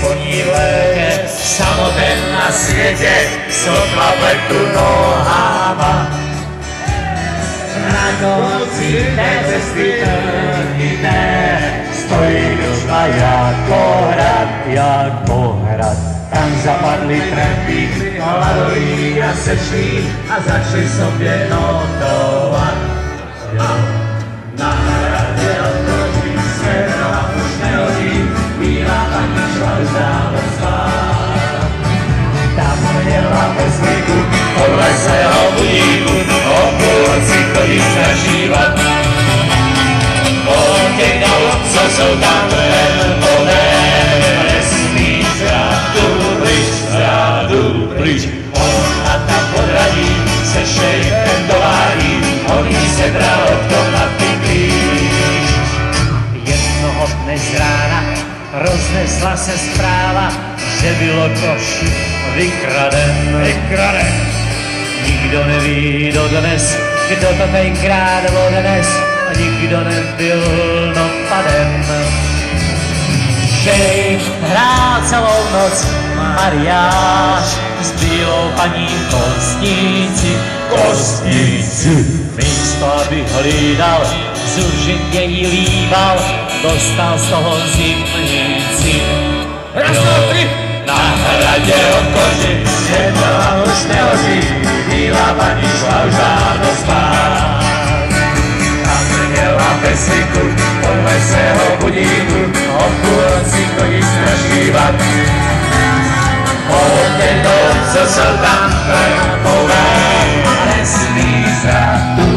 po ní vléke, samoten na světě, sotva pletu nohama. Na konci té cesty trnité stojí družba jako hrad. Tam zapadli trampy, hladoví a sešli a začali sobě notovat. Na hradě odtočí světla už nehodí, bílá paní šla už dávno spát. Tam jela bez zvyku, podle svého budíku, o půlnoci chodí zažívat. Po těch dál, co jsou tam vodé, nesmí zrádu pryč. Ona tam podradí, se šejkem dovádí, on jí sebral od komnaty klíč. Jednoho dne z rána roznesla se zpráva, že bylo koš vykraden. Nikdo neví dodnes, kdo to tenkrát odnes, a nikdo nebyl dopadem. Šejk hrál celou noc mariáš s bílou paní kostnici. Místo, aby hlídal, zuřit její líbal, dostal z toho zimnici. Na hradě od koži, světla už nehoří, bílá paní šla už dávno spát. Tam jela bez zvyku, podle svého budíku, o půlnoci chodí strašívat. Od ten dom, co jsou tam trampové, nesmí zrádu.